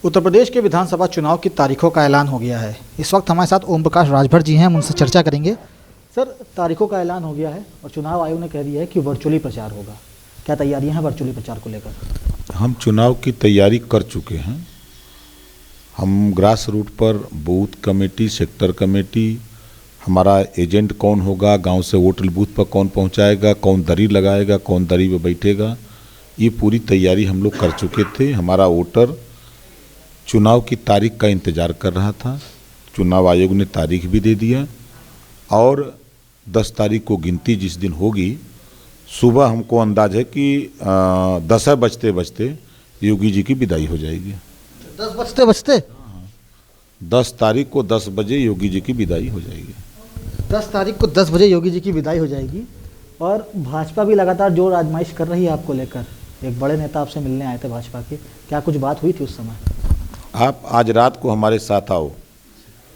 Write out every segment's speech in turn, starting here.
उत्तर प्रदेश के विधानसभा चुनाव की तारीखों का ऐलान हो गया है। इस वक्त हमारे साथ ओम प्रकाश राजभर जी हैं, हम उनसे चर्चा करेंगे। सर, तारीखों का ऐलान हो गया है और चुनाव आयोग ने कह दिया है कि वर्चुअली प्रचार होगा। क्या तैयारियां हैं वर्चुअली प्रचार को लेकर? हम चुनाव की तैयारी कर चुके हैं। हम ग्रास रूट पर बूथ कमेटी, सेक्टर कमेटी, हमारा एजेंट कौन होगा, गांव से वोटर बूथ पर कौन पहुंचाएगा, कौन दरी लगाएगा, कौन दरी पे बैठेगा, ये पूरी तैयारी हम लोग कर चुके थे। हमारा वोटर चुनाव की तारीख का इंतज़ार कर रहा था। चुनाव आयोग ने तारीख भी दे दिया और 10 तारीख को गिनती जिस दिन होगी, सुबह हमको अंदाज है कि 10 बजते बजते योगी जी की विदाई हो जाएगी। 10 बजते बजते 10 तारीख को 10 बजे योगी जी की विदाई हो जाएगी। 10 तारीख को 10 बजे योगी जी की विदाई हो जाएगी। और भाजपा भी लगातार जोर आजमाइश कर रही है आपको लेकर। एक बड़े नेता आपसे मिलने आए थे भाजपा के, क्या कुछ बात हुई थी उस समय? आप आज रात को हमारे साथ आओ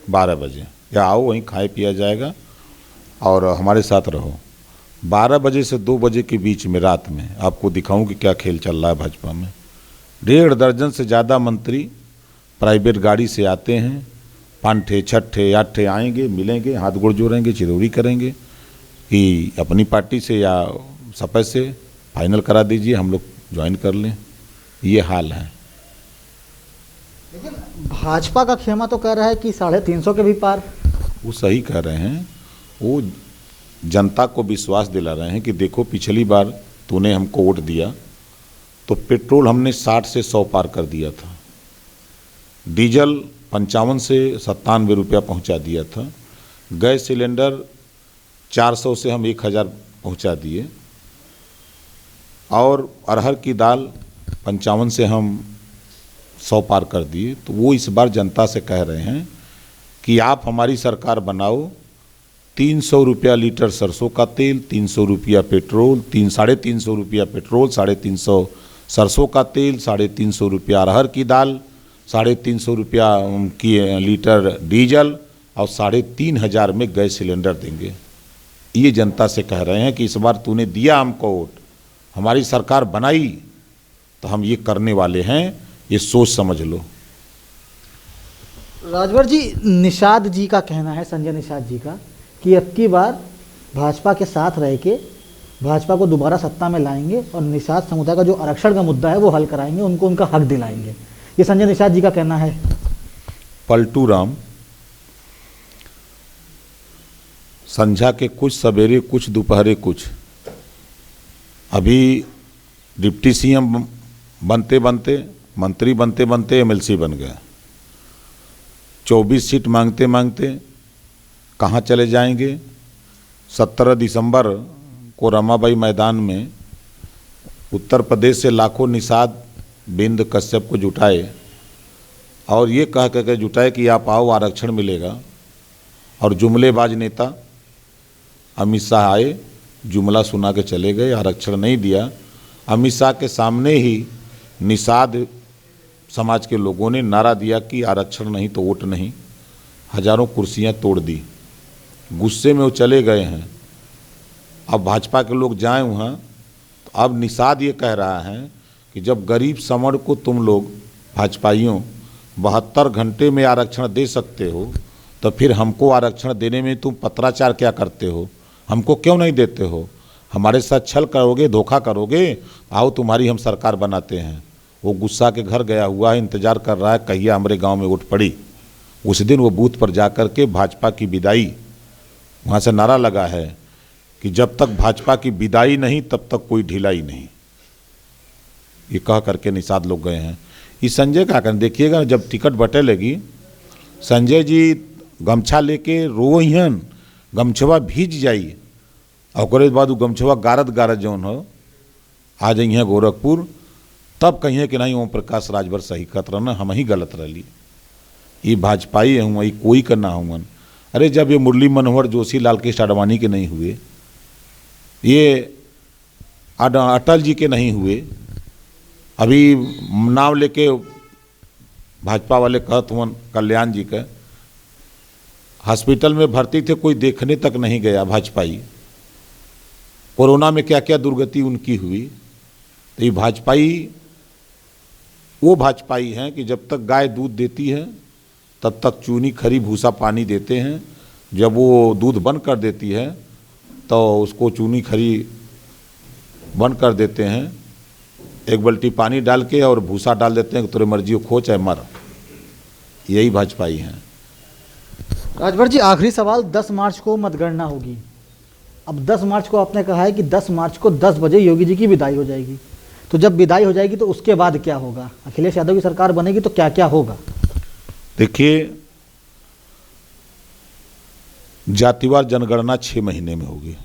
12 बजे, या आओ, वहीं खाए पिया जाएगा और हमारे साथ रहो। 12 बजे से 2 बजे के बीच में रात में आपको दिखाऊं कि क्या खेल चल रहा है भाजपा में। 1.5 दर्जन से ज़्यादा मंत्री प्राइवेट गाड़ी से आते हैं। 5ठे 6ठे 8ठे आएंगे, मिलेंगे, हाथ गोड़ जोड़ेंगे, चिरौरी करेंगे कि अपनी पार्टी से या सपा से फाइनल करा दीजिए, हम लोग ज्वाइन कर लें। ये हाल है। लेकिन भाजपा का खेमा तो कह रहा है कि 350 के भी पार। वो सही कह रहे हैं। वो जनता को विश्वास दिला रहे हैं कि देखो, पिछली बार तूने हमको वोट दिया तो पेट्रोल हमने 60 से 100 पार कर दिया था, डीजल 55 से 97 रुपया पहुंचा दिया था, गैस सिलेंडर 400 से हम 1000 पहुंचा दिए, और अरहर की दाल 55 से हम 100 पार कर दिए। तो वो इस बार जनता से कह रहे हैं कि आप हमारी सरकार बनाओ। 300 रुपया लीटर सरसों का तेल, 300 रुपया पेट्रोल, 350 रुपया पेट्रोल, 350 सरसों का तेल, 350 रुपया अरहर की दाल, 350 रुपया की लीटर डीजल और 3500 में गैस सिलेंडर देंगे। ये जनता से कह रहे हैं कि इस बार तूने दिया हमको वोट, हमारी सरकार बनाई, तो हम ये करने वाले हैं, ये सोच समझ लो। राजभर जी, निषाद जी का कहना है, संजय निषाद जी का, कि अब की बार भाजपा के साथ रह के भाजपा को दोबारा सत्ता में लाएंगे और निषाद समुदाय का जो आरक्षण का मुद्दा है वो हल कराएंगे, उनको उनका हक दिलाएंगे। ये संजय निषाद जी का कहना है। पलटू राम संझा के कुछ, सवेरे कुछ, दोपहरे कुछ। अभी डिप्टी सीएम बनते बनते, मंत्री बनते बनते एमएलसी बन गया। 24 सीट मांगते मांगते कहाँ चले जाएंगे? 17 दिसंबर को रमाबाई मैदान में उत्तर प्रदेश से लाखों निषाद बिंद कश्यप को जुटाए और ये कह कर जुटाए कि आप आओ, आरक्षण मिलेगा। और जुमलेबाज नेता अमित शाह आए, जुमला सुना के चले गए, आरक्षण नहीं दिया। अमित शाह के सामने ही निषाद समाज के लोगों ने नारा दिया कि आरक्षण नहीं तो वोट नहीं। हजारों कुर्सियां तोड़ दी। गुस्से में वो चले गए हैं। अब भाजपा के लोग जाएं वहाँ, तो अब निषाद ये कह रहा है कि जब गरीब समण को तुम लोग भाजपाइयों 72 घंटे में आरक्षण दे सकते हो, तो फिर हमको आरक्षण देने में तुम पत्राचार क्या करते हो? हमको क्यों नहीं देते हो? हमारे साथ छल करोगे, धोखा करोगे? आओ, तुम्हारी हम सरकार बनाते हैं। वो गुस्सा के घर गया हुआ है, इंतजार कर रहा है कहिया हमारे गांव में वोट पड़ी। उस दिन वो बूथ पर जाकर के भाजपा की विदाई, वहाँ से नारा लगा है कि जब तक भाजपा की विदाई नहीं तब तक कोई ढिलाई नहीं। ये कह करके निषाद लोग गए हैं। इस संजय का कर देखिएगा, जब टिकट बटे लगी, संजय जी गमछा लेके रोहन, गमछवा भीज जाइए और बाद गमछवा गारद गारद जौन हो आ जाइए गोरखपुर, तब कहिए कि नहीं ओम प्रकाश राजभर सही कहत रहना, हम ही गलत रही। ये भाजपाई हुआ, ये कोई का ना हुआ। अरे जब ये मुरली मनोहर जोशी, लाल कृष्ण आडवाणी के नहीं हुए, ये अटल जी के नहीं हुए, अभी नाम लेके भाजपा वाले कहत हुआ कल्याण जी का, हॉस्पिटल में भर्ती थे, कोई देखने तक नहीं गया भाजपाई। कोरोना में क्या क्या दुर्गति उनकी हुई। तो ये भाजपाई वो भाजपाई हैं कि जब तक गाय दूध देती है तब तक चूनी खरी भूसा पानी देते हैं, जब वो दूध बंद कर देती है तो उसको चूनी खरी बंद कर देते हैं, एक बाल्टी पानी डाल के और भूसा डाल देते हैं कि तेरे मर्जी हो खो चाहे मर। यही भाजपाई हैं। राजभर जी, आखिरी सवाल, 10 मार्च को मतगणना होगी। अब 10 मार्च को आपने कहा है कि 10 मार्च को 10 बजे योगी जी की विदाई हो जाएगी, तो जब विदाई हो जाएगी तो उसके बाद क्या होगा? अखिलेश यादव की सरकार बनेगी तो क्या क्या होगा? देखिए, जातिवार जनगणना 6 महीने में होगी।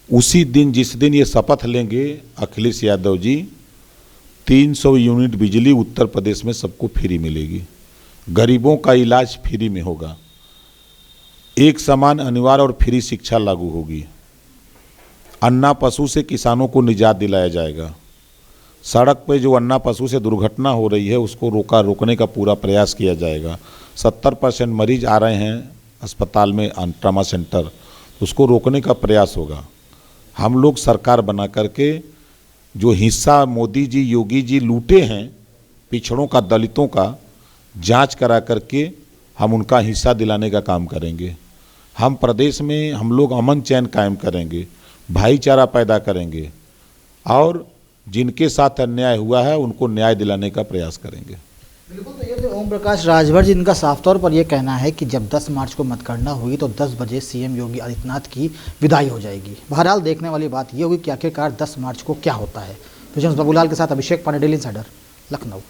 उसी दिन, जिस दिन ये शपथ लेंगे अखिलेश यादव जी, 300 यूनिट बिजली उत्तर प्रदेश में सबको फ्री मिलेगी, गरीबों का इलाज फ्री में होगा, एक समान अनिवार्य और फ्री शिक्षा लागू होगी, अन्ना पशु से किसानों को निजात दिलाया जाएगा, सड़क पे जो अन्ना पशु से दुर्घटना हो रही है उसको रोकने का पूरा प्रयास किया जाएगा। 70% मरीज आ रहे हैं अस्पताल में, ट्रामा सेंटर, उसको रोकने का प्रयास होगा। हम लोग सरकार बना करके जो हिस्सा मोदी जी योगी जी लूटे हैं पिछड़ों का, दलितों का, जांच करा करके हम उनका हिस्सा दिलाने का काम करेंगे। हम प्रदेश में हम लोग अमन चैन कायम करेंगे, भाईचारा पैदा करेंगे और जिनके साथ अन्याय हुआ है उनको न्याय दिलाने का प्रयास करेंगे। बिल्कुल, तो ये थे ओम प्रकाश राजभर जी, इनका साफ तौर पर यह कहना है कि जब 10 मार्च को मतगणना हुई तो 10 बजे सीएम योगी आदित्यनाथ की विदाई हो जाएगी। बहरहाल देखने वाली बात यह होगी कि आखिरकार 10 मार्च को क्या होता है। विजय बाबूलाल के साथ Abhishek Pandey, daily insider, Lucknow.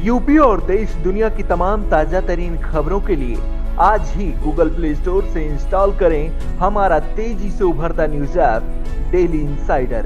UP और देश दुनिया की तमाम ताजा तरीन खबरों के लिए आज ही गूगल प्ले स्टोर से इंस्टॉल करें हमारा तेजी से उभरता न्यूज ऐप डेली इंसाइडर।